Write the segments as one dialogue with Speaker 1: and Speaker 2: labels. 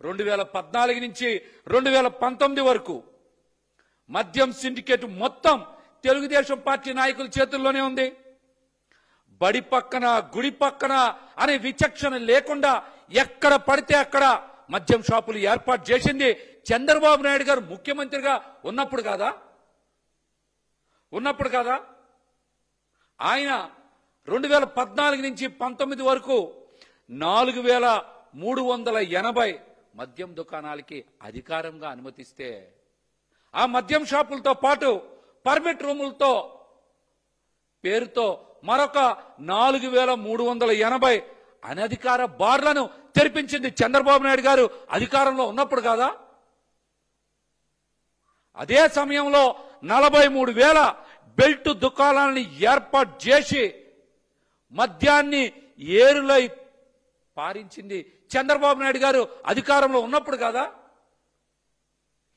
Speaker 1: 2014 నుంచి 2019 వరకు మద్యం సిండికేట్ మొత్తం తెలుగుదేశం పార్టీ నాయకుల చేతుల్లోనే ఉంది. బడి పక్కన గుడి పక్కన అనే విచక్షణ లేకుండా ఎక్కడ పడితే అక్కడ మద్యం షాపులు ఏర్పాటు చేసింది చంద్రబాబు నాయుడు గారు ముఖ్యమంత్రిగా ఉన్నప్పుడు కాదా? ఆయన 2014 నుంచి 19 వరకు 4380 మద్యం దుకాణాలకి అధికారంగా అనుమతిస్తే ఆ మద్యం షాపులతో పాటు పర్మిట్ రూములతో పేరుతో మరొక 4380 అనధికార బార్లను తెరిపించింది చంద్రబాబు నాయుడు గారు అధికారంలో ఉన్నప్పుడు కాదా? అదే సమయంలో 43,000 బెల్ట్ దుకాణాలని ఏర్పాటు చేసి మద్యాన్ని ఏరులై పారించింది చంద్రబాబు నాయుడు గారు అధికారంలో ఉన్నప్పుడు కాదా?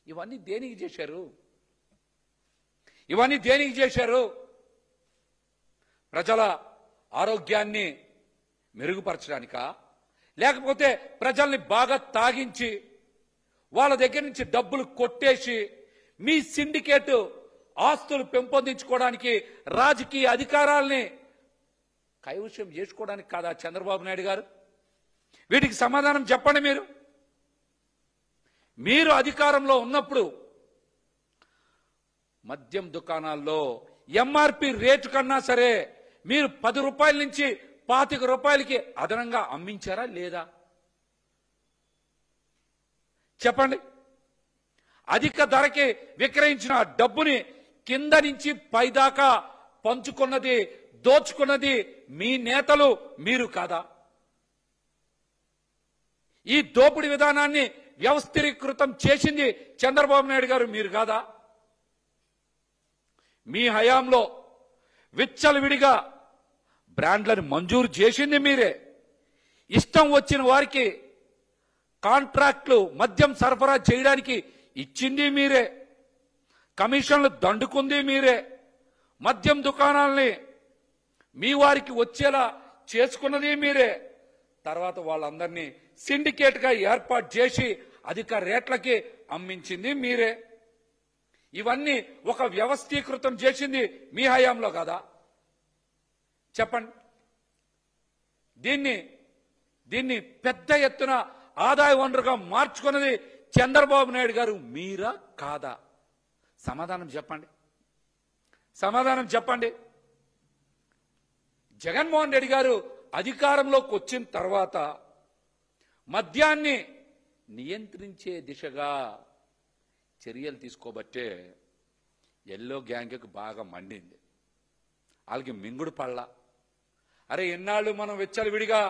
Speaker 1: ఇవన్నీ దేనికి చేశారు? ప్రజల ఆరోగ్యాన్ని మెరుగుపరచడానికా? లేకపోతే ప్రజల్ని బాగా తాగించి వాళ్ళ దగ్గర నుంచి డబ్బులు కొట్టేసి మీ సిండికేట్ ఆస్తులు పెంపొందించుకోవడానికి రాజకీయ అధికారాల్ని కైవశం చేసుకోవడానికి కాదా చంద్రబాబు నాయుడు గారు? వీటికి సమాధానం చెప్పండి. మీరు అధికారంలో ఉన్నప్పుడు మద్యం దుకాణాల్లో ఎంఆర్పి రేటు కన్నా సరే మీరు 10 రూపాయల నుంచి 25 రూపాయలకి అదనంగా అమ్మించారా లేదా? చెప్పండి. అధిక ధరకి విక్రయించిన డబ్బుని కింద నుంచి పైదాకా పంచుకున్నది, దోచుకున్నది మీ నేతలు, మీరు కాదా? ఈ దోపిడీ విధానాన్ని వ్యవస్థీకృతం చేసింది చంద్రబాబు నాయుడు గారు, మీరు కాదా? మీ హయాంలో విచ్చలవిడిగా బ్రాండ్లను మంజూరు చేసింది మీరే. ఇష్టం వచ్చిన వారికి కాంట్రాక్టులు మద్యం సరఫరా చేయడానికి ఇచ్చింది మీరే. కమిషన్లు దండుకుంది మీరే. మద్యం దుకాణాలని మీ వారికి వచ్చేలా చేసుకున్నది మీరే. తర్వాత వాళ్ళందరినీ సిండికేట్ గా ఏర్పాటు చేసి అధిక రేట్లకి అమ్మించింది మీరే. ఇవన్నీ ఒక వ్యవస్థీకృతం చేసింది మీ హయాంలో కదా? చెప్పండి. దీన్ని పెద్ద ఎత్తున ఆదాయ వనరుగా మార్చుకున్నది చంద్రబాబు నాయుడు గారు, మీరా కాదా? సమాధానం చెప్పండి. జగన్మోహన్ రెడ్డి గారు అధికారంలోకి వచ్చిన తర్వాత మద్యాన్ని నియంత్రించే దిశగా చర్యలు తీసుకోబట్టే ఎల్లో గ్యాంగ్కి బాగా మండింది. వాళ్ళకి మింగుడు పళ్ళ. అరే, ఎన్నాళ్ళు మనం విచ్చలవిడిగా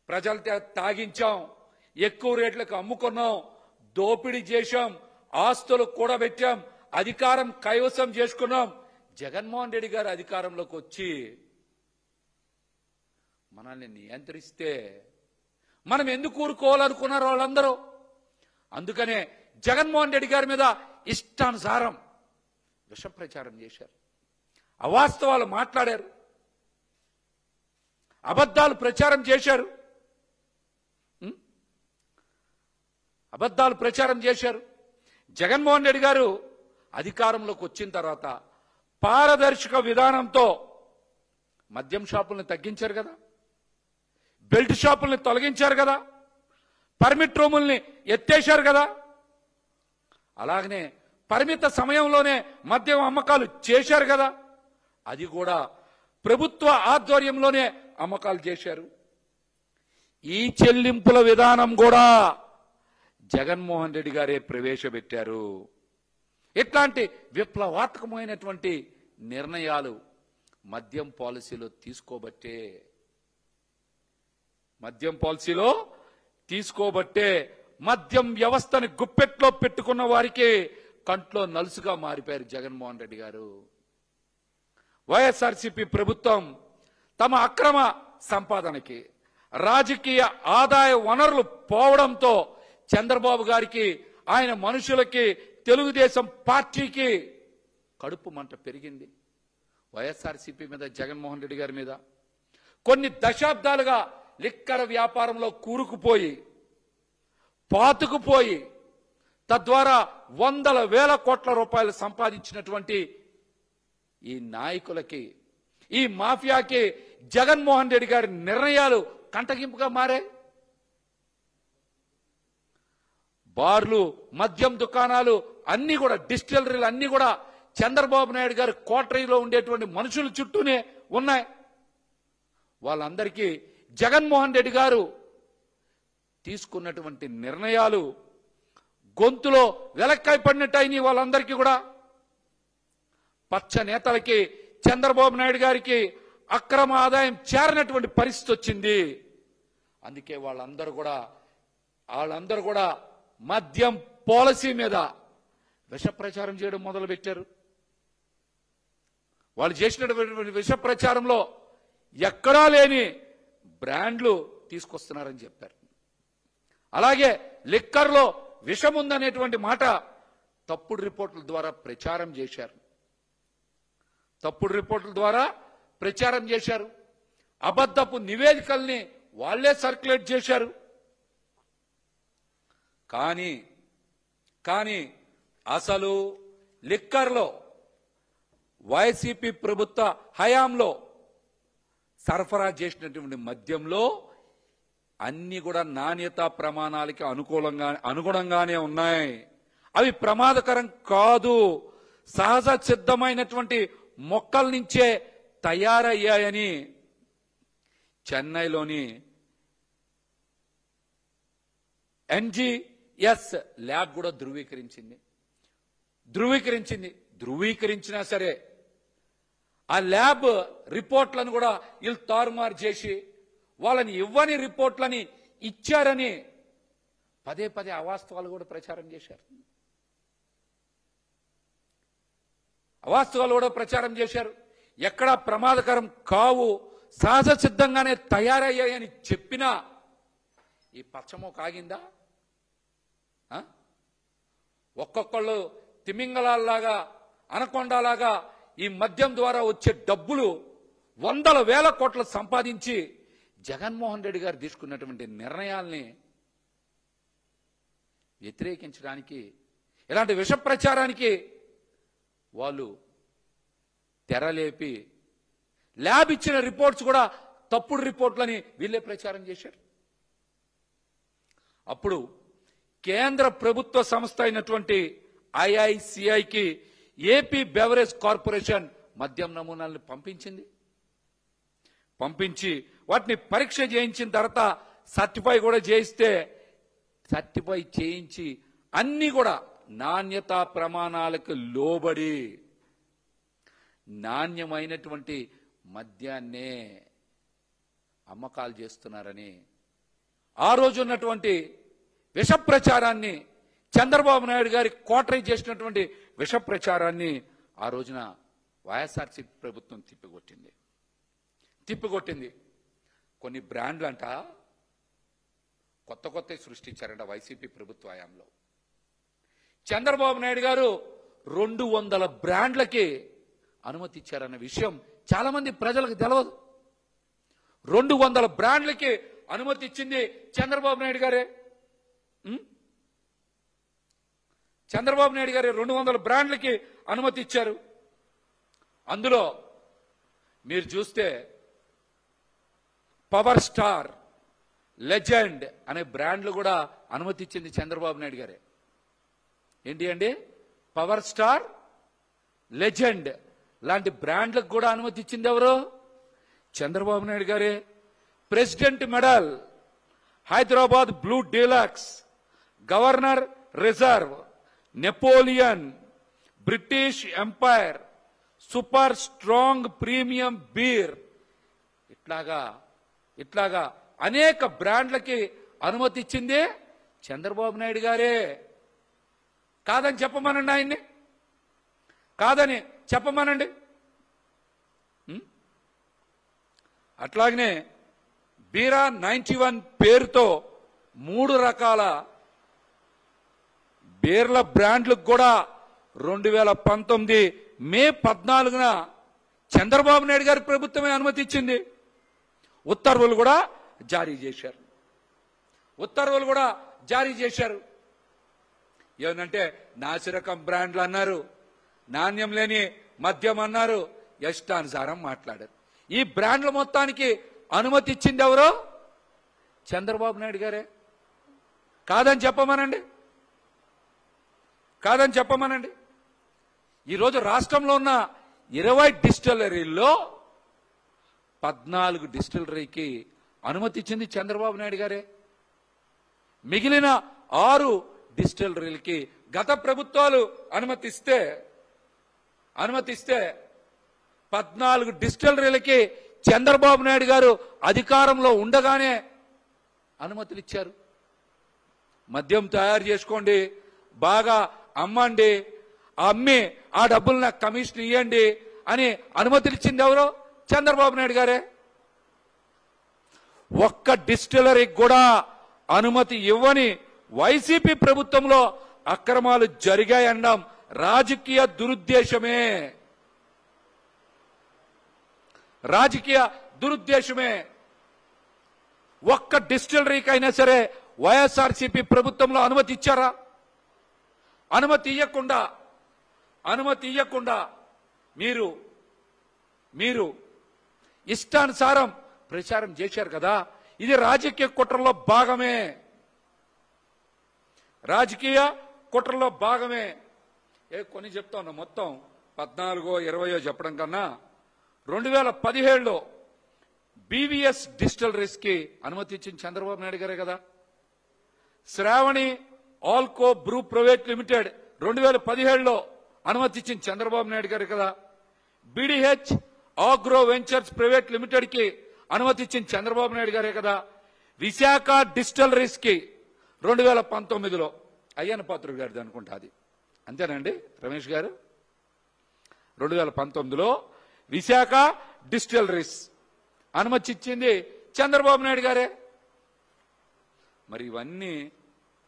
Speaker 1: ప్రజలు తాగించాం, ఎక్కువ రేట్లకు అమ్ముకున్నాం, దోపిడీ చేశాం, ఆస్తులు కూడబెట్టాం, అధికారం కైవసం చేసుకున్నాం. జగన్మోహన్ రెడ్డి గారు అధికారంలోకి వచ్చి మనల్ని నియంత్రిస్తే మనం ఎందుకు ఊరుకోవాలనుకున్నారు వాళ్ళందరూ? అందుకనే జగన్మోహన్ రెడ్డి గారి మీద ఇష్టానుసారం విష ప్రచారం చేశారు, అవాస్తవాలు మాట్లాడారు, అబద్ధాలు ప్రచారం చేశారు. జగన్మోహన్ రెడ్డి గారు అధికారంలోకి వచ్చిన తర్వాత పారదర్శక విధానంతో మద్యం షాపుల్ని తగ్గించారు కదా, బెల్ట్ షాపుల్ని తొలగించారు కదా, పర్మిట్ రూముల్ని ఎత్తేశారు కదా. అలాగనే పరిమిత సమయంలోనే మద్యం అమ్మకాలు చేశారు కదా, అది కూడా ప్రభుత్వ ఆధ్వర్యంలోనే అమ్మకాలు చేశారు. ఈ చెల్లింపుల విధానం కూడా జగన్మోహన్ రెడ్డి గారే ప్రవేశపెట్టారు. ఇట్లాంటి విప్లవాత్మకమైనటువంటి నిర్ణయాలు మద్యం పాలసీలో తీసుకోబట్టే మద్యం వ్యవస్థని గుప్పెట్లో పెట్టుకున్న వారికి కంట్లో నలుసుగా మారిపోయారు జగన్మోహన్ రెడ్డి గారు. వైఎస్ఆర్సీపీ ప్రభుత్వం తమ అక్రమ సంపాదనకి, రాజకీయ ఆదాయ వనరులు పోవడంతో చంద్రబాబు గారికి, ఆయన మనుషులకి, తెలుగుదేశం పార్టీకి కడుపు మంట పెరిగింది. వైఎస్ఆర్సీపీ మీద, జగన్మోహన్ రెడ్డి గారి మీద కొన్ని దశాబ్దాలుగా లిక్కర్ వ్యాపారంలో కూరుకుపోయి పాతుకుపోయి తద్వారా వందల వేల కోట్ల రూపాయలు సంపాదించినటువంటి ఈ నాయకులకి, ఈ మాఫియాకి జగన్మోహన్ రెడ్డి గారి నిర్ణయాలు కంటగింపుగా మారాయి. బార్లు, మద్యం దుకాణాలు అన్ని కూడా, డిస్టిలరీలు అన్ని కూడా చంద్రబాబు నాయుడు గారి కోటరీలో ఉండేటువంటి మనుషుల చుట్టూనే ఉన్నాయి. వాళ్ళందరికీ జగన్మోహన్ రెడ్డి గారు తీసుకున్నటువంటి నిర్ణయాలు గొంతులో వెలక్కాయ పడినట్టు అయినాయి. వాళ్ళందరికీ కూడా పచ్చ నేతలకి, చంద్రబాబు నాయుడు గారికి అక్రమ ఆదాయం చేరినటువంటి పరిస్థితి వచ్చింది. అందుకే వాళ్ళందరూ కూడా మద్యం పాలసీ మీద విష ప్రచారం చేయడం మొదలుపెట్టారు. వాళ్ళు చేసినటువంటి విష ప్రచారంలో ఎక్కడా లేని బ్రాండ్లు తీసుకొస్తున్నారని చెప్పారు. అలాగే లిక్కర్లో విషం ఉందనేటువంటి మాట తప్పుడు రిపోర్టుల ద్వారా ప్రచారం చేశారు. అబద్ధపు నివేదికల్ని వాళ్లే సర్క్యులేట్ చేశారు. కానీ అసలు లిక్కర్లో వైసీపీ ప్రభుత్వ హయాంలో సరఫరా చేసినటువంటి మద్యంలో అన్ని కూడా నాణ్యతా ప్రమాణాలకి అనుగుణంగానే ఉన్నాయి. అవి ప్రమాదకరం కాదు, సహజ సిద్ధమైనటువంటి మొక్కల నుంచే తయారయ్యాయని చెన్నైలోని ఎన్జిఎస్ ల్యాబ్ కూడా ధృవీకరించినా సరే ఆ ల్యాబ్ రిపోర్ట్లను కూడా వీళ్ళు తారుమారు చేసి వాళ్ళని ఇవ్వని రిపోర్ట్లని ఇచ్చారని పదే అవాస్తవాలు కూడా ప్రచారం చేశారు. ఎక్కడా ప్రమాదకరం కావు, సహజ సిద్ధంగానే తయారయ్యాయని చెప్పినా ఈ పచ్చమో కాగిందా? ఒక్కొక్కళ్ళు తిమింగలాల్లాగా, అనకొండలాగా ఈ మద్యం ద్వారా వచ్చే డబ్బులు వందల వేల కోట్లు సంపాదించి జగన్మోహన్ రెడ్డి గారు తీసుకున్నటువంటి నిర్ణయాల్ని వ్యతిరేకించడానికి, ఇలాంటి విష ప్రచారానికి వాళ్ళు తెరలేపి ల్యాబ్ ఇచ్చిన రిపోర్ట్స్ కూడా తప్పుడు రిపోర్ట్లని వీళ్ళే ప్రచారం చేశారు. అప్పుడు కేంద్ర ప్రభుత్వ సంస్థ అయినటువంటి ఐఐసిఐకి ఏపీ బెవరేజ్ కార్పొరేషన్ మద్యం నమూనాలను పంపించి వాటిని పరీక్ష చేయించిన తర్వాత సర్టిఫై చేయించి అన్ని కూడా నాణ్యతా ప్రమాణాలకు లోబడి నాణ్యమైనటువంటి మద్యాన్నే అమ్మకాలు చేస్తున్నారని ఆ రోజు ఉన్నటువంటి విష ప్రచారాన్ని, చంద్రబాబు నాయుడు గారి కోటరీ చేసినటువంటి విష ప్రచారాన్ని ఆ రోజున వైఎస్ఆర్సీపీ ప్రభుత్వం తిప్పికొట్టింది. కొన్ని బ్రాండ్లంట కొత్త సృష్టించారంట వైసీపీ ప్రభుత్వ హయాంలో. చంద్రబాబు నాయుడు గారు 200 బ్రాండ్లకి అనుమతి ఇచ్చారన్న విషయం చాలా మంది ప్రజలకు తెలియదు. 200 బ్రాండ్లకి అనుమతి ఇచ్చింది చంద్రబాబు నాయుడు గారే. 200 బ్రాండ్లకి అనుమతి ఇచ్చారు. అందులో మీరు చూస్తే పవర్ స్టార్, లెజెండ్ అనే బ్రాండ్లు కూడా అనుమతి ఇచ్చింది చంద్రబాబు నాయుడు గారే. ఏంటి అండి? పవర్ స్టార్, లెజెండ్ లాంటి బ్రాండ్లకు కూడా అనుమతి ఇచ్చింది ఎవరు? చంద్రబాబు నాయుడు గారే. President medal, Hyderabad blue deluxe, governor reserve, Napoleon, British empire, super strong premium beer, ఇట్లాగా అనేక బ్రాండ్లకి అనుమతి ఇచ్చింది చంద్రబాబు నాయుడు గారే. కాదని చెప్పమనండి, ఆయన్ని కాదని చెప్పమనండి. అట్లాగనే బీరా 91 పేరుతో 3 రకాల బీర్ల బ్రాండ్లకు కూడా 2019 మే 14న చంద్రబాబు నాయుడు గారి ప్రభుత్వమే అనుమతి ఇచ్చింది. ఉత్తర్వులు కూడా జారీ చేశారు. జారీ చేశారు. ఏమనంటే నాసిరకం బ్రాండ్లు అన్నారు, నాణ్యం లేని మద్యం అన్నారు, ఇష్టానుసారం మాట్లాడారు. ఈ బ్రాండ్ల మొత్తానికి అనుమతి ఇచ్చింది ఎవరో? చంద్రబాబు నాయుడు గారే. కాదని చెప్పమనండి, కాదని చెప్పమనండి. ఈరోజు రాష్ట్రంలో ఉన్న 20 డిస్టిలరీల్లో 14 డిస్టిలరీకి అనుమతి ఇచ్చింది చంద్రబాబు నాయుడు గారే. మిగిలిన 6 డిస్టిలరీలకి గత ప్రభుత్వాలు అనుమతిస్తే 14 డిస్టిలరీలకి చంద్రబాబు నాయుడు గారు అధికారంలో ఉండగానే అనుమతులు ఇచ్చారు. మద్యం తయారు చేసుకోండి, బాగా అమ్మండి, అమ్మి ఆ డబ్బులు నాకు కమిషన్ ఇవ్వండి అని అనుమతులు ఇచ్చింది ఎవరో? చంద్రబాబు నాయుడు గారే. ఒక్క డిస్టిలరీకి కూడా అనుమతి ఇవ్వని వైసీపీ ప్రభుత్వంలో అక్రమాలు జరిగాయనడం రాజకీయ దురుద్దేశమే, రాజకీయ దురుద్దేశమే. ఒక్క డిస్టిలరీకి అయినా సరే వైఎస్ఆర్సీపీ ప్రభుత్వంలో అనుమతి ఇచ్చారా? అనుమతి ఇవ్వకుండా మీరు ఇష్టానుసారం ప్రచారం చేశారు కదా. ఇది రాజకీయ కుట్రలో భాగమే, రాజకీయ కుట్రలో భాగమే. కొన్ని చెప్తా ఉన్నా, మొత్తం 14-20 చెప్పడం కన్నా 2017లో బీవీఎస్ డిస్టిలరీస్ కి అనుమతి ఇచ్చింది చంద్రబాబు నాయుడు గారే కదా. శ్రావణి ఆల్కో బ్రూ ప్రైవేట్ లిమిటెడ్ 2017లో అనుమతి ఇచ్చింది చంద్రబాబు నాయుడు గారు కదా. బీడీహెచ్ ఆగ్రో వెంచర్స్ ప్రైవేట్ లిమిటెడ్ కి అనుమతి ఇచ్చింది చంద్రబాబు నాయుడు గారే కదా. విశాఖ డిస్టిలరీస్ కి 2019లో అయ్యన్న పాత్ర గారిది అనుకుంటా, అది అంతేనండి రమేష్ గారు? 2019లో విశాఖ డిస్టిలరీస్ అనుమతి ఇచ్చింది చంద్రబాబు నాయుడు గారే. మరి ఇవన్నీ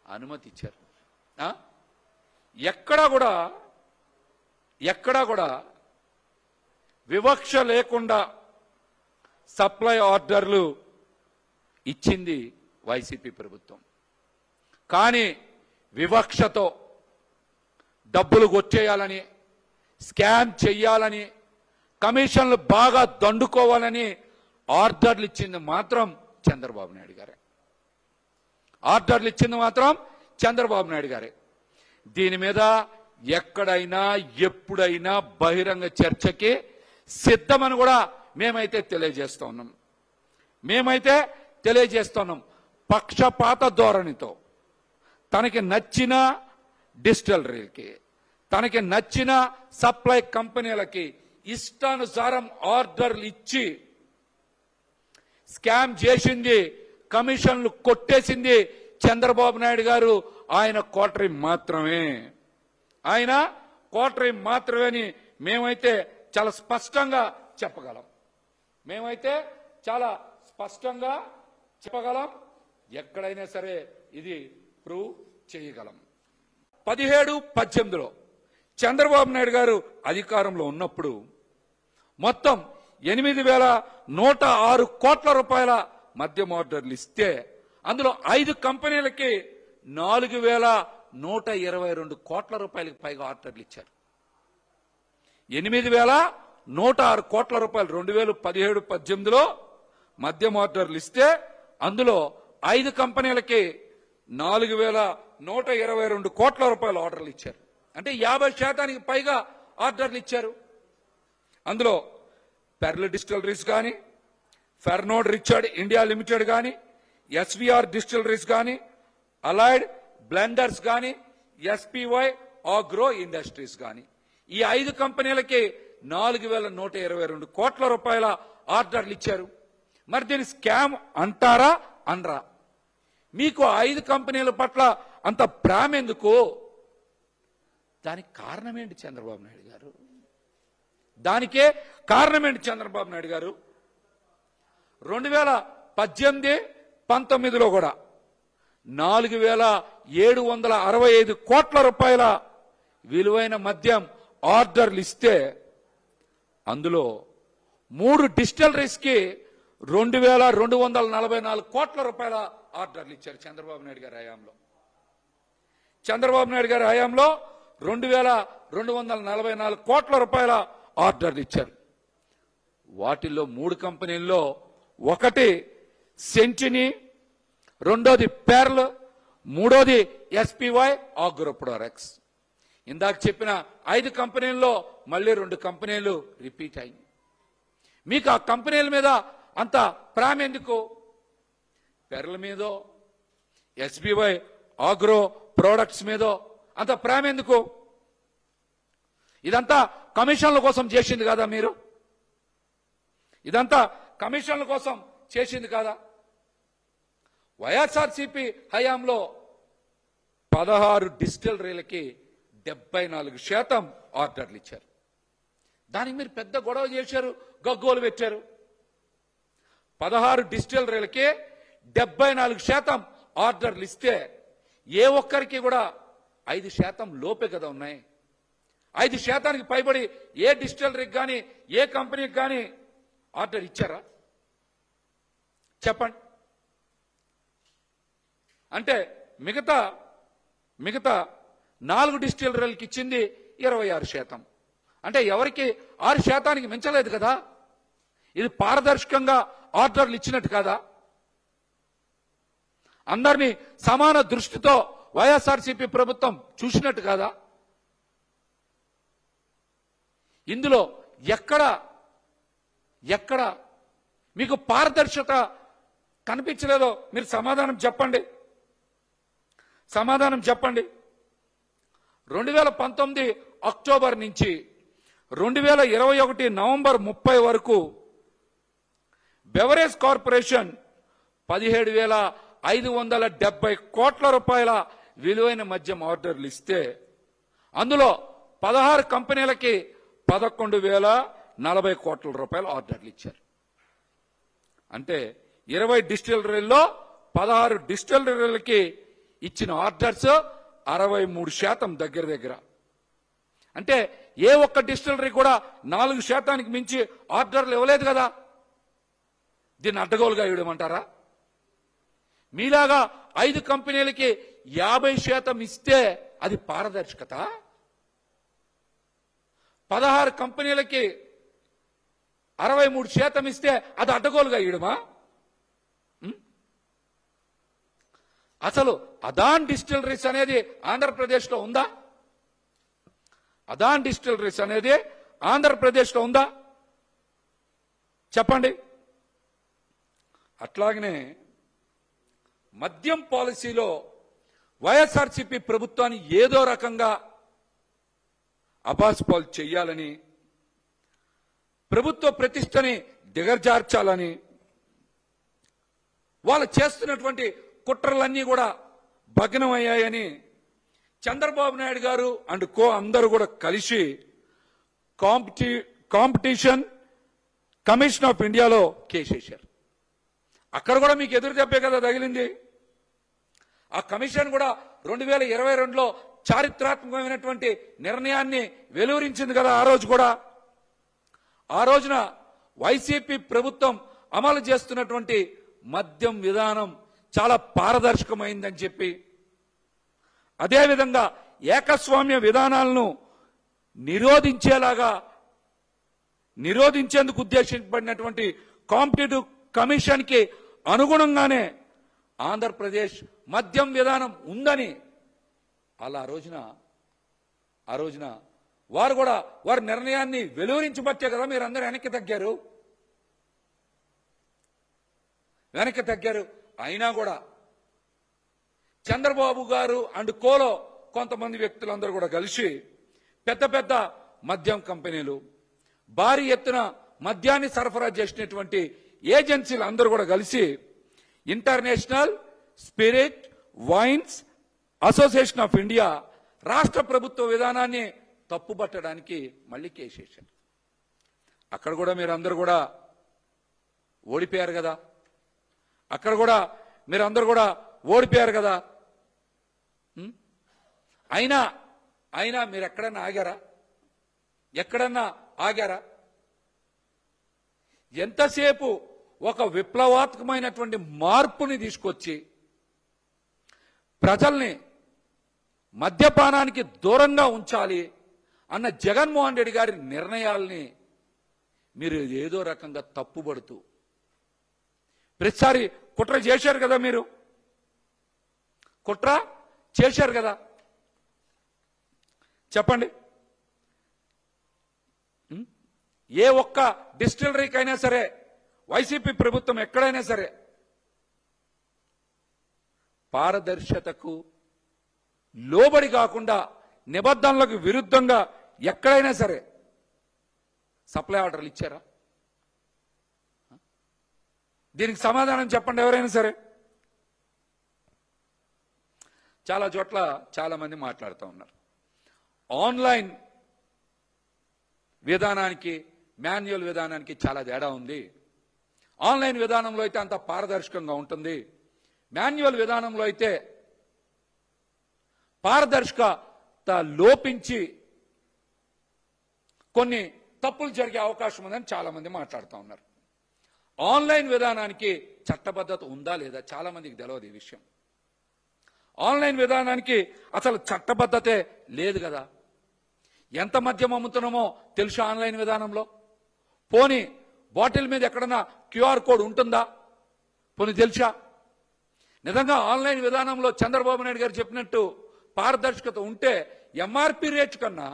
Speaker 1: అనుమతి ఇచ్చారు. ఎక్కడా కూడా వివక్ష లేకుండా సప్లై ఆర్డర్లు ఇచ్చింది వైసీపీ ప్రభుత్వం. కానీ వివక్షతో డబ్బులు కొట్టేయాలని, స్కామ్ చెయ్యాలని, కమిషన్లు బాగా దండుకోవాలని ఆర్డర్లు ఇచ్చింది మాత్రం చంద్రబాబు నాయుడు గారే. ఆర్డర్లు ఇచ్చింది మాత్రం చంద్రబాబు నాయుడు గారే. దీని మీద ఎక్కడైనా ఎప్పుడైనా బహిరంగ చర్చకి సిద్ధమని కూడా మేమైతే తెలియజేస్తున్నాం. పక్షపాత ధోరణితో తనకి నచ్చిన డిస్టిలరీకి, తనకి నచ్చిన సప్లై కంపెనీలకి ఇష్టానుసారం ఆర్డర్లు ఇచ్చి స్కామ్ చేసింది, కమిషన్లు కొట్టేసింది చంద్రబాబు నాయుడు గారు. ఆయన కోటరీ మాత్రమే అని మేమైతే చాలా స్పష్టంగా చెప్పగలం. ఎక్కడైనా సరే ఇది ప్రూవ్ చేయగలం. 17-18లో చంద్రబాబు నాయుడు గారు అధికారంలో ఉన్నప్పుడు మొత్తం 8,106 కోట్ల రూపాయల మద్యం ఆర్డర్లు ఇస్తే అందులో 5 కంపెనీలకి 4,122 కోట్ల రూపాయలకి పైగా ఆర్డర్లు ఇచ్చారు. 8,106 కోట్ల రూపాయలు 2017-18లో మద్యం ఆర్డర్లు ఇస్తే అందులో 5 కంపెనీలకి 4,122 కోట్ల రూపాయల ఆర్డర్లు ఇచ్చారు. అంటే 50% పైగా ఆర్డర్లు ఇచ్చారు. అందులో పెర్ల్ డిస్టిలరీస్ కానీ, ఫెర్నోడ్ రిచర్డ్ ఇండియా లిమిటెడ్ కానీ, ఎస్వీఆర్ డిస్టిలరీస్ కానీ, అలైడ్ బ్లెండర్స్ కానీ, ఎస్పీవై ఆగ్రో ఇండస్ట్రీస్ కానీ, ఈ 5 కంపెనీలకి 4,122 కోట్ల రూపాయల ఆర్డర్లు ఇచ్చారు. మరి దీని స్కామ్ అంటారా అనరా? మీకు 5 కంపెనీల పట్ల అంత ప్రేమ ఎందుకు? దానికి కారణం ఏంటి చంద్రబాబు నాయుడు గారు? దానికే కారణం ఏంటి చంద్రబాబు నాయుడు గారు? 2018-19లో కూడా 4,765 కోట్ల రూపాయల విలువైన మద్యం ఆర్డర్లు ఇస్తే అందులో 3 డిస్టిలరీస్ కి 2,244 కోట్ల రూపాయల ఆర్డర్లు ఇచ్చారు చంద్రబాబు నాయుడు గారి హయాంలో. చంద్రబాబు నాయుడు గారి హయాంలో 2244 కోట్ల రూపాయల ఆర్డర్లు ఇచ్చారు. వాటిల్లో 3 కంపెనీల్లో ఒకటి సెంచినీ, రెండోది పెర్ల్, మూడోది ఎస్పీవై ఆగ్రో ప్రొడక్ట్స్. ఇందాక చెప్పిన 5 కంపెనీల్లో మళ్ళీ 2 కంపెనీలు రిపీట్ అయింది. మీకు ఆ కంపెనీల మీద అంత ప్రేమ ఎందుకు? పెర్ల్ మీదో ఎస్బీవై ఆగ్రో ప్రొడక్ట్స్ మీదో అంత ప్రేమ ఎందుకు? ఇదంతా కమిషన్ల కోసం చేసింది కాదా మీరు? ఇదంతా కమిషన్ల కోసం చేసింది కాదా? వైఎస్ఆర్సీపీ హయాంలో 16 డిస్టిలరీలకి 74% ఆర్డర్లు ఇచ్చారు. దానికి మీరు పెద్ద గొడవ చేశారు, గగ్గోలు పెట్టారు. 16 డిస్టిలరీలకి 74% ఆర్డర్లు ఇస్తే ఏ ఒక్కరికి కూడా 5% లోపే కదా ఉన్నాయి. 5% పైబడి ఏ డిస్టిలరీకి కానీ ఏ కంపెనీకి కానీ ఆర్డర్ ఇచ్చారా? చెప్పండి. అంటే మిగతా 4 డిస్టిలరీలకు ఇచ్చింది 26%. అంటే ఎవరికి 6% మించలేదు కదా. ఇది పారదర్శకంగా ఆర్డర్లు ఇచ్చినట్టు కదా. అందరినీ సమాన దృష్టితో వైఎస్ఆర్సీపీ ప్రభుత్వం చూసినట్టు కాదా? ఇందులో ఎక్కడ మీకు పారదర్శకత కనిపించలేదో మీరు సమాధానం చెప్పండి. 2019 అక్టోబర్ నుంచి 2021 నవంబర్ 30 వరకు బెవరేజ్ కార్పొరేషన్ 17,570 కోట్ల రూపాయల విలువైన మద్యం ఆర్డర్లు ఇస్తే అందులో 16 కంపెనీలకి 11,040 కోట్ల రూపాయల ఆర్డర్లు ఇచ్చారు. అంటే 20 డిస్టిలరీల్లో 16 డిస్టిలరీలకి ఇచ్చిన ఆర్డర్స్ 63% దగ్గర. అంటే ఏ ఒక్క డిస్టిలరీ కూడా 4% మించి ఆర్డర్లు ఇవ్వలేదు కదా. దీన్ని అడ్డగోలుగా ఇవ్వమంటారా? మీలాగా 5 కంపెనీలకి 50% ఇస్తే అది పారదర్శకత? 16 కంపెనీలకి 63% ఇస్తే అది అడ్డగోలుగా ఇవ్వడమా? అసలు అదాన్ డిస్టిలరీస్ అనేది ఆంధ్రప్రదేశ్లో ఉందా? అదాన్ డిస్టిలరీస్ అనేది ఆంధ్రప్రదేశ్లో ఉందా? చెప్పండి. అట్లాగనే మద్యం పాలసీలో వైఎస్ఆర్సీపీ ప్రభుత్వాన్ని ఏదో రకంగా అబాస్పాలు చెయ్యాలని, ప్రభుత్వ ప్రతిష్టని దిగజార్చాలని వాళ్ళు చేస్తున్నటువంటి కుట్రలన్నీ కూడా భగ్నమయ్యాయని చంద్రబాబు నాయుడు గారు అండ్ కో అందరూ కూడా కలిసి కాంపిటీషన్ కమిషన్ ఆఫ్ ఇండియాలో కేసేశారు. అక్కడ కూడా మీకు ఎదురు దెబ్బే కదా తగిలింది. ఆ కమిషన్ కూడా 2022లో చారిత్రాత్మకమైనటువంటి నిర్ణయాన్ని వెలువరించింది కదా. ఆ రోజున వైసీపీ ప్రభుత్వం అమలు చేస్తున్నటువంటి మద్యం విధానం చాలా పారదర్శకమైందని చెప్పి, అదేవిధంగా ఏకస్వామ్య విధానాలను నిరోధించేందుకు ఉద్దేశించబడినటువంటి కాంపిటేటివ్ కమిషన్ కి అనుగుణంగానే ఆంధ్రప్రదేశ్ మద్యం విధానం ఉందని అలా ఆ రోజున వారు కూడా వారి నిర్ణయాన్ని వెలువరించబట్టే కదా మీరు అందరూ వెనక్కి తగ్గారు. అయినా కూడా చంద్రబాబు గారు అండ్ కోలో కొంతమంది వ్యక్తులందరూ కూడా కలిసి పెద్ద మద్యం కంపెనీలు, భారీ ఎత్తున మద్యాన్ని సరఫరా చేసినటువంటి ఏజెన్సీలు అందరూ కూడా కలిసి international spirit wines association of India రాష్ట్ర ప్రభుత్వ విధానాన్ని తప్పుపట్టడానికి మళ్ళీ కేసేశారు. అక్కడ కూడా మీరందరూ కూడా ఓడిపోయారు కదా. అయినా మీరు ఎక్కడన్నా ఆగారా? ఎంతసేపు ఒక విప్లవాత్మకమైనటువంటి మార్పుని తీసుకొచ్చి ప్రజల్ని మద్యపానానికి దూరంగా ఉంచాలి అన్న జగన్మోహన్ రెడ్డి గారి నిర్ణయాల్ని మీరు ఏదో రకంగా తప్పుబడుతూ ప్రతిసారి కుట్ర చేశారు కదా, మీరు కుట్ర చేశారు కదా, చెప్పండి. ఏ ఒక్క డిస్టిలరీకైనా సరే వైసీపీ ప్రభుత్వం ఎక్కడైనా సరే పారదర్శకతకు లోబడి కాకుండా నిబంధనలకు విరుద్ధంగా ఎక్కడైనా సరే సప్లై ఆర్డర్లు ఇచ్చారా? దీనికి సమాధానం చెప్పండి ఎవరైనా సరే. చాలా చోట్ల చాలా మంది మాట్లాడుతూ ఉన్నారు. ఆన్లైన్ విధానానికి మాన్యువల్ విధానానికి చాలా తేడా ఉంది. ఆన్లైన్ విధానంలో అయితే అంత పారదర్శకంగా ఉంటుంది, మాన్యువల్ విధానంలో అయితే పారదర్శకత లోపించి కొన్ని తప్పులు జరిగే అవకాశం ఉందని చాలా మంది మాట్లాడుతూ ఉన్నారు. ఆన్లైన్ విధానానికి చట్టబద్ధత ఉందా లేదా చాలా మందికి తెలియదు ఈ విషయం. ఆన్లైన్ విధానానికి అసలు చట్టబద్ధతే లేదు కదా. ఎంత మద్యం అమ్ముతున్నామో తెలుసా ఆన్లైన్ విధానంలో? పోనీ బాటిల్ మీద ఎక్కడన్నా క్యూఆర్ కోడ్ ఉంటుందా? పోనీ తెలుసా? నిజంగా ఆన్లైన్ విధానంలో చంద్రబాబు నాయుడు గారు చెప్పినట్టు పారదర్శకత ఉంటే ఎంఆర్పి రేట్ కన్నా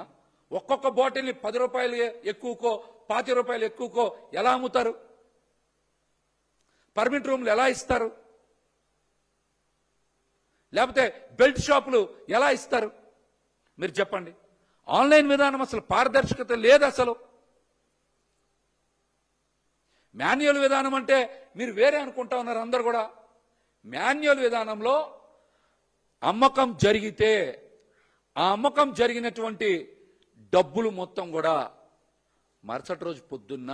Speaker 1: ఒక్కొక్క బాటిల్ని 10 రూపాయలు ఎక్కువకో 20 రూపాయలు ఎక్కువకో ఎలా అమ్ముతారు? పర్మిట్ రూమ్లు ఎలా ఇస్తారు? లేకపోతే బెల్ట్ షాపులు ఎలా ఇస్తారు? మీరు చెప్పండి. ఆన్లైన్ విధానం అసలు పారదర్శకత లేదు. అసలు మాన్యువల్ విధానం అంటే మీరు వేరే అనుకుంటా ఉన్నారు అందరు కూడా. మాన్యువల్ విధానంలో అమ్మకం జరిగితే ఆ అమ్మకం జరిగినటువంటి డబ్బులు మొత్తం కూడా మరుసటి రోజు పొద్దున్న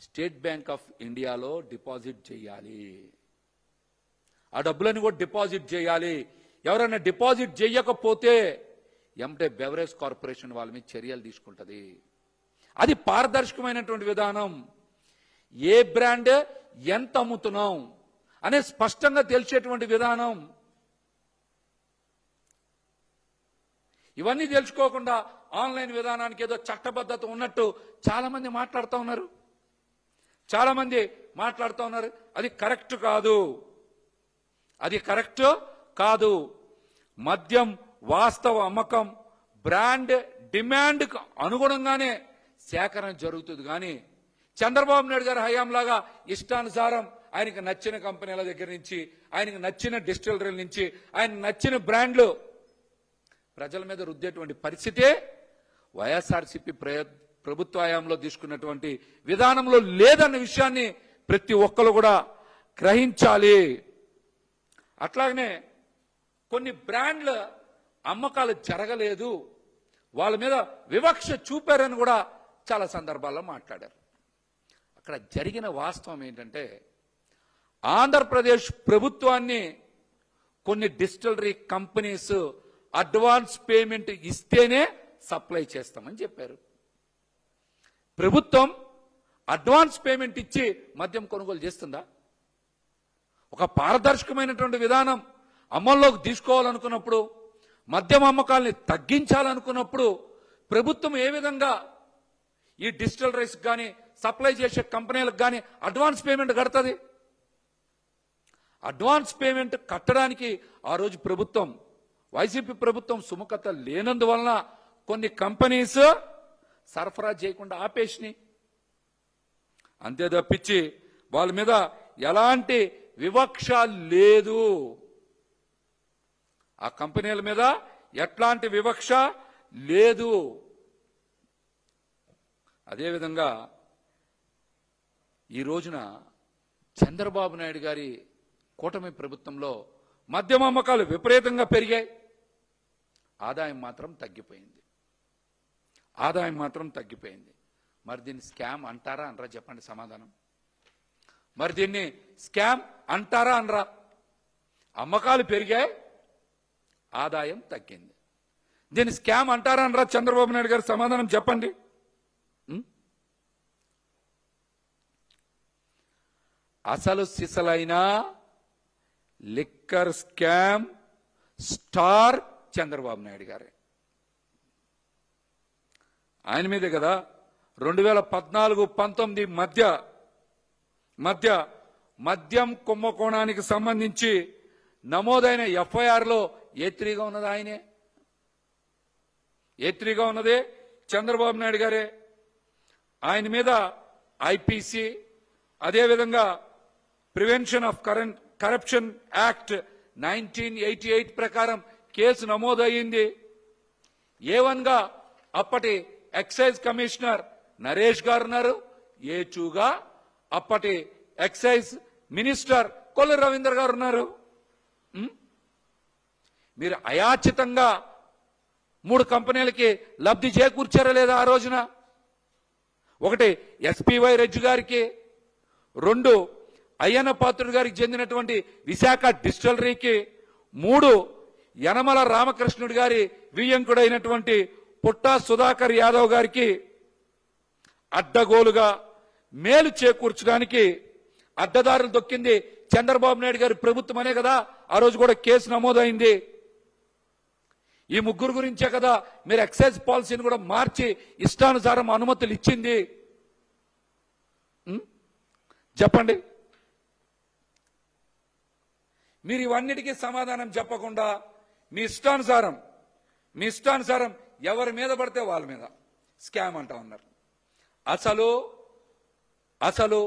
Speaker 1: స్టేట్ బ్యాంక్ ఆఫ్ ఇండియాలో డిపాజిట్ చేయాలి. ఆ డబ్బులను కూడా డిపాజిట్ చేయాలి. ఎవరైనా డిపాజిట్ చేయకపోతే ఎంటే బెవరేజ్ కార్పొరేషన్ వాళ్ళ మీద చర్యలు తీసుకుంటుంది. అది పారదర్శకమైనటువంటి విధానం. ఏ బ్రాండ్ ఎంత అమ్ముతున్నాం అనే స్పష్టంగా తెలిసేటువంటి విధానం. ఇవన్నీ తెలుసుకోకుండా ఆన్లైన్ విధానానికి ఏదో చట్టబద్ధత ఉన్నట్టు చాలా మంది మాట్లాడుతూ ఉన్నారు. చాలా మంది మాట్లాడుతూ ఉన్నారు. అది కరెక్ట్ కాదు. అది కరెక్ట్ కాదు. మద్యం వాస్తవ అమ్మకం బ్రాండ్ డిమాండ్కు అనుగుణంగానే సేకరణ జరుగుతుంది. కానీ చంద్రబాబు నాయుడు గారి హయాంలాగా ఇష్టానుసారం ఆయనకు నచ్చిన కంపెనీల దగ్గర నుంచి, ఆయనకు నచ్చిన డిస్టిలరీల నుంచి, ఆయన నచ్చిన బ్రాండ్లు ప్రజల మీద రుద్దేటువంటి పరిస్థితే వైఎస్ఆర్సీపీ ప్రభుత్వ హయాంలో తీసుకున్నటువంటి విధానంలో లేదన్న విషయాన్ని ప్రతి ఒక్కరు కూడా గ్రహించాలి. అట్లాగనే కొన్ని బ్రాండ్ల అమ్మకాలు జరగలేదు, వాళ్ళ మీద వివక్ష చూపారని కూడా చాలా సందర్భాల్లో మాట్లాడారు. అక్కడ జరిగిన వాస్తవం ఏంటంటే ఆంధ్రప్రదేశ్ ప్రభుత్వాన్ని కొన్ని డిస్టిలరీ కంపెనీస్ అడ్వాన్స్ పేమెంట్ ఇస్తేనే సప్లై చేస్తామని చెప్పారు. ప్రభుత్వం అడ్వాన్స్ పేమెంట్ ఇచ్చి మద్యం కొనుగోలు చేస్తుందా? ఒక పారదర్శకమైనటువంటి విధానం అమల్లోకి తీసుకోవాలనుకున్నప్పుడు, మద్యం అమ్మకాలని తగ్గించాలనుకున్నప్పుడు ప్రభుత్వం ఏ విధంగా ఈ డిస్టిలరీస్ కానీ సప్లై చేసే కంపెనీలకు కానీ అడ్వాన్స్ పేమెంట్ కడుతుంది? అడ్వాన్స్ పేమెంట్ కట్టడానికి ఆ రోజు ప్రభుత్వం, వైసీపీ ప్రభుత్వం సుముఖత లేనందువలన కొన్ని కంపెనీస్ సరఫరా చేయకుండా ఆపేసినాయి. అంతే తప్పించి వాళ్ళ మీద ఎలాంటి వివక్ష లేదు. ఆ కంపెనీల మీద ఎట్లాంటి వివక్ష లేదు. అదేవిధంగా ఈ రోజున చంద్రబాబు నాయుడు గారి కూటమి ప్రభుత్వంలో మద్యం అమ్మకాలు విపరీతంగా పెరిగాయి, ఆదాయం మాత్రం తగ్గిపోయింది. ఆదాయం మాత్రం తగ్గిపోయింది. మరి దీన్ని స్కామ్ అంటారా అనరా? చెప్పండి సమాధానం. మరి దీన్ని స్కామ్ అంటారా అనరా? అమ్మకాలు పెరిగాయి, ఆదాయం తగ్గింది. దీన్ని స్కామ్ అంటారా అనరా? చంద్రబాబు నాయుడు గారు సమాధానం చెప్పండి. అసలు సిసలైన liquor scam star Chandrababu Naidu గారే. ఆయన మీదే కదా 2014-19 మధ్య మద్యం కుంభకోణానికి సంబంధించి నమోదైన ఎఫ్ఐఆర్లో ఏ3గా ఉన్నది ఆయనే. ఏ3గా ఉన్నదే చంద్రబాబు నాయుడు గారే. ఆయన మీద ఐపీసీ, అదేవిధంగా ప్రివెన్షన్ ఆఫ్ కరప్షన్ యాక్ట్ 1988 ప్రకారం కేసు నమోదయ్యింది. A1గా అప్పటి ఎక్సైజ్ కమిషనర్ నరేష్ గారు ఉన్నారు. A2గా అప్పటి ఎక్సైజ్ మినిస్టర్ కొల్లు రవీంద్ర గారు ఉన్నారు. మీరు అయాచితంగా 3 కంపెనీలకి లబ్ధి చేకూర్చారా లేదా ఆ రోజున? ఒకటి ఎస్పీవై రెడ్డి గారికి, 2 అయ్యన్న పాత్రుడు గారికి చెందినటువంటి విశాఖ డిస్టిలరీకి, 3 యనమల రామకృష్ణుడి గారి వియ్యంకుడైనటువంటి పుట్టా సుధాకర్ యాదవ్ గారికి అడ్డగోలుగా మేలు చేకూర్చడానికి అడ్డదారులు దొక్కింది చంద్రబాబు నాయుడు గారి ప్రభుత్వం అనే కదా ఆ రోజు కూడా కేసు నమోదైంది. ఈ 3 గురించే కదా మీరు ఎక్సైజ్ పాలసీని కూడా మార్చి ఇష్టానుసారం అనుమతులు ఇచ్చింది. చెప్పండి. మీరు ఇవన్నిటికీ సమాధానం చెప్పకుండా మీ ఇష్టానుసారం ఎవరి మీద పడితే వాళ్ళ మీద స్కామ్ అంటా ఉన్నారు. అసలు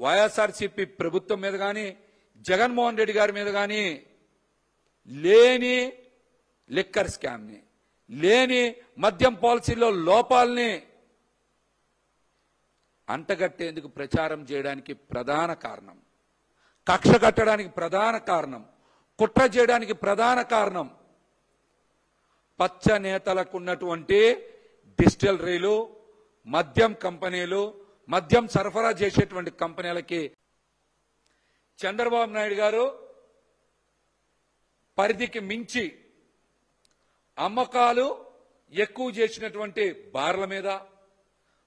Speaker 1: వైఎస్ఆర్సీపీ ప్రభుత్వం మీద కానీ జగన్మోహన్ రెడ్డి గారి మీద కానీ లేని లిక్కర్ స్కామ్ని, లేని మద్యం పాలసీలో లోపాలని అంటగట్టేందుకు ప్రచారం చేయడానికి ప్రధాన కారణం, కక్ష కట్టడానికి ప్రధాన కారణం, కుట్ర చేయడానికి ప్రధాన కారణం పచ్చ నేతలకు ఉన్నటువంటి డిస్టిలరీలు, మద్యం కంపెనీలు, మద్యం సరఫరా చేసేటువంటి కంపెనీలకి చంద్రబాబు నాయుడు గారు పరిధికి మించి అమ్మకాలు ఎక్కువ చేసినటువంటి బార్ల మీద,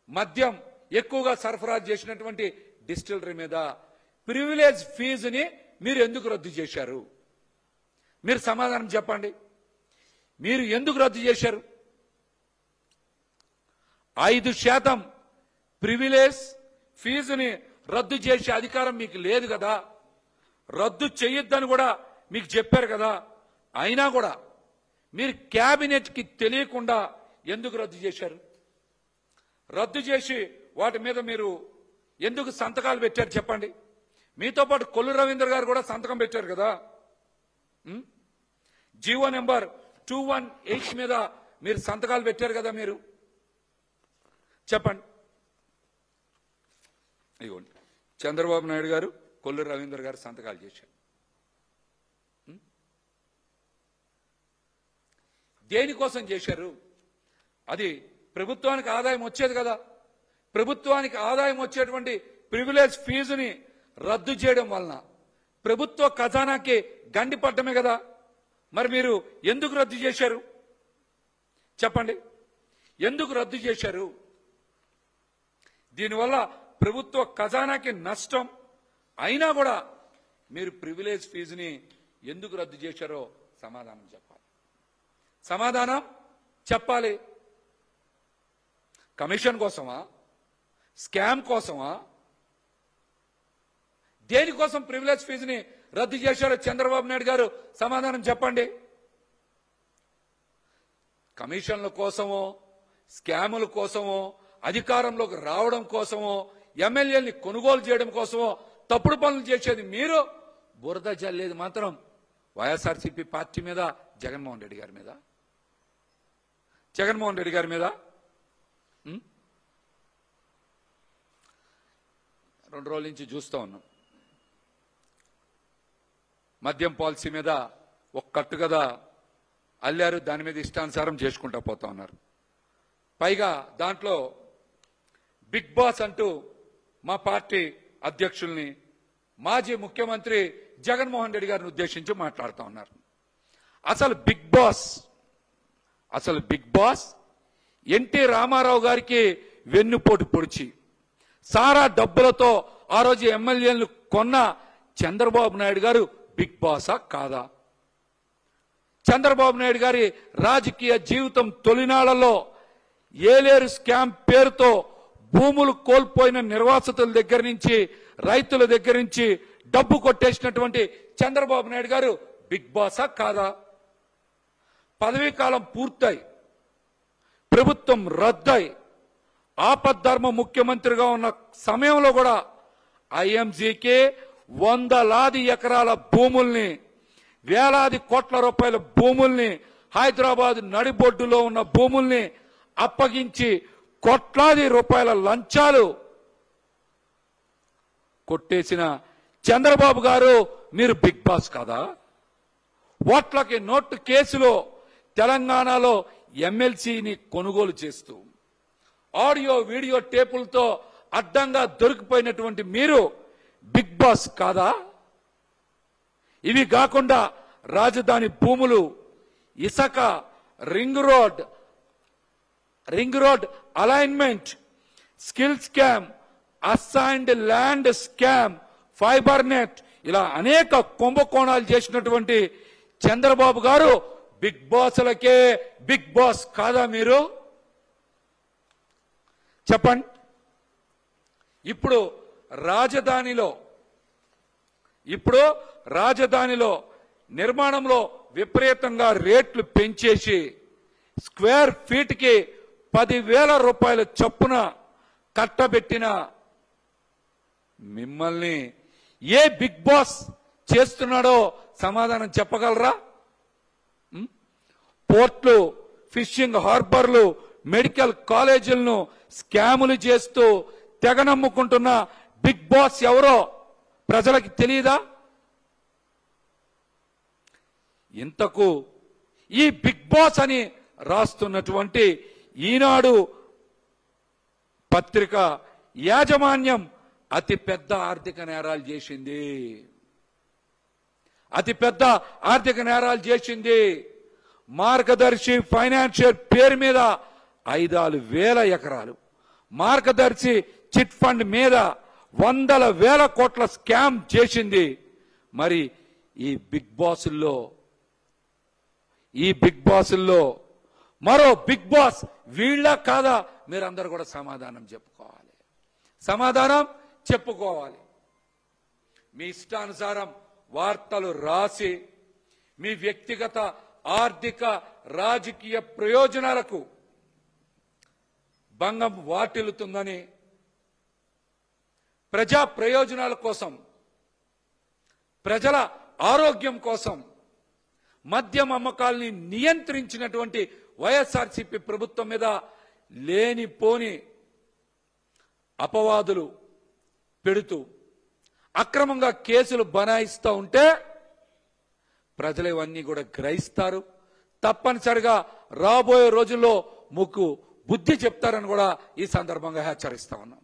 Speaker 1: మద్యం ఎక్కువగా సరఫరా చేసినటువంటి డిస్టిలరీ మీద ప్రివిలేజ్ ఫీజుని మీరు ఎందుకు రద్దు చేశారు? మీరు సమాధానం చెప్పండి. మీరు ఎందుకు రద్దు చేశారు? 5% ప్రివిలేజ్ ఫీజుని రద్దు చేసే అధికారం మీకు లేదు కదా. రద్దు చేయొద్దని కూడా మీకు చెప్పారు కదా. అయినా కూడా మీరు క్యాబినెట్కి తెలియకుండా ఎందుకు రద్దు చేశారు? రద్దు చేసి వాటి మీద మీరు ఎందుకు సంతకాలు పెట్టారు చెప్పండి. మీతో పాటు కొల్లు రవీంద్ర గారు కూడా సంతకం పెట్టారు కదా. జీవో నెంబర్ 218 మీద మీరు సంతకాలు పెట్టారు కదా. మీరు చెప్పండి. ఇదిగోండి, చంద్రబాబు నాయుడు గారు, కొల్లు రవీంద్ర గారు సంతకాలు చేశారు. దేనికోసం చేశారు? అది ప్రభుత్వానికి ఆదాయం వచ్చేది కదా. ప్రభుత్వానికి ఆదాయం వచ్చేటువంటి ప్రివిలేజ్ ఫీజుని రద్దు చేయడం వలన ప్రభుత్వ ఖజానాకి గండిపడ్డమే కదా. మరి మీరు ఎందుకు రద్దు చేశారు చెప్పండి. ఎందుకు రద్దు చేశారు? దీనివల్ల ప్రభుత్వ ఖజానాకి నష్టం. అయినా కూడా మీరు ప్రివిలేజ్ ఫీజుని ఎందుకు రద్దు చేశారో సమాధానం చెప్పాలి. కమిషన్ కోసమా? స్కామ్ కోసమా? దేనికోసం ప్రివిలేజ్ ఫీజుని రద్దు చేశారో చంద్రబాబు నాయుడు గారు సమాధానం చెప్పండి. కమిషన్ల కోసమో, స్కాముల కోసమో, అధికారంలోకి రావడం కోసమో, ఎమ్మెల్యేలని కొనుగోలు చేయడం కోసమో తప్పుడు పనులు చేసేది మీరు. బురద జల్లేది మాత్రం వైఎస్ఆర్సీపీ పార్టీ మీద, జగన్మోహన్ రెడ్డి గారి మీద. 2 రోజుల నుంచి చూస్తూ ఉన్నాం. మద్యం పాలసీ మీద ఒక కట్టు కదా అల్లారు. దాని మీద ఇష్టానుసారం చేసుకుంటా పోతా ఉన్నారు. పైగా దాంట్లో బిగ్ బాస్ అంటూ మా పార్టీ అధ్యక్షుల్ని, మాజీ ముఖ్యమంత్రి జగన్మోహన్ రెడ్డి గారిని ఉద్దేశించి మాట్లాడుతూ ఉన్నారు. అసలు బిగ్ బాస్ ఎన్టీ రామారావు గారికి వెన్నుపోటు పొడిచి సారా డబ్బులతో ఆ రోజు ఎమ్మెల్యేలను కొన్న చంద్రబాబు నాయుడు గారు బిగ్ బాసా కాదా? చంద్రబాబు నాయుడు గారి రాజకీయ జీవితం తొలినాళ్లలో ఏలేరు స్కామ్ పేరుతో భూములు కోల్పోయిన నిర్వాసితుల దగ్గర నుంచి, రైతుల దగ్గర నుంచి డబ్బు కొట్టేసినటువంటి చంద్రబాబు నాయుడు గారు బిగ్ బాసా కాదా? పదవీ కాలం పూర్తయి ప్రభుత్వం రద్దయి ఆపద్ధర్మ ముఖ్యమంత్రిగా ఉన్న సమయంలో కూడా ఐఎంజీకి 100 ఎకరాల భూముల్ని, వేలాది కోట్ల రూపాయల భూముల్ని, హైదరాబాద్ నడిబొడ్డులో ఉన్న భూముల్ని అప్పగించి కోట్లాది రూపాయల లంచాలు కొట్టేసిన చంద్రబాబు గారు మీరు బిగ్ బాస్ కాదా? ఓట్లకి నోటు కేసులో తెలంగాణలో ఎమ్మెల్సీని కొనుగోలు చేస్తూ ఆడియో వీడియో టేపులతో అడ్డంగా దొరికిపోయినటువంటి మీరు బిగ్ బాస్ కాదా? ఇవి కాకుండా రాజధాని భూములు, ఇసుక, ring road alignment, skill scam, assigned land scam, fibre net, ఇలా అనేక కుంభకోణాలు చేసినటువంటి చంద్రబాబు గారు బిగ్ బాస్లకే బిగ్ బాస్ కాదా మీరు? చెప్పండి. ఇప్పుడు రాజధానిలో నిర్మాణంలో విపరీతంగా రేట్లు పెంచేసి స్క్వేర్ ఫీట్ కి 10,000 రూపాయల చొప్పున కట్టబెట్టిన మిమ్మల్ని ఏ బిగ్ బాస్ చేస్తున్నాడో సమాధానం చెప్పగలరా? పోర్ట్లు, ఫిషింగ్ హార్బర్లు, మెడికల్ కాలేజీలను స్కాములు చేస్తూ తెగనమ్ముకుంటున్న బిగ్ బాస్ ఎవరో ప్రజలకు తెలియదా? ఇంతకు ఈ బిగ్ బాస్ అని రాస్తున్నటువంటి ఈనాడు పత్రిక యాజమాన్యం అతి పెద్ద ఆర్థిక నేరాలు చేసింది. మార్గదర్శి ఫైనాన్షియల్ పేరు మీద 5,000 ఎకరాలు, మార్గదర్శి చిట్ ఫండ్ మీద 100,000 కోట్ల స్కామ్ చేసింది. మరి ఈ బిగ్ బాసుల్లో మరో బిగ్ బాస్ వీళ్ళ కాదా? మీరందరూ కూడా సమాధానం చెప్పుకోవాలి. మీ ఇష్టానుసారం వార్తలు రాసి మీ వ్యక్తిగత ఆర్థిక రాజకీయ ప్రయోజనాలకు భంగం వాటిల్లుతుందని, ప్రజా ప్రయోజనాల కోసం, ప్రజల ఆరోగ్యం కోసం మద్యం అమ్మకాల్ని నియంత్రించినటువంటి వైఎస్ఆర్సీపీ ప్రభుత్వం మీద లేనిపోని అపవాదులు పెడుతూ అక్రమంగా కేసులు బనాయిస్తూ ఉంటే ప్రజలు ఇవన్నీ కూడా గ్రహిస్తారు. తప్పనిసరిగా రాబోయే రోజుల్లో ముక్కు బుద్ధి చెప్తారని కూడా ఈ సందర్భంగా హెచ్చరిస్తా ఉన్నాం.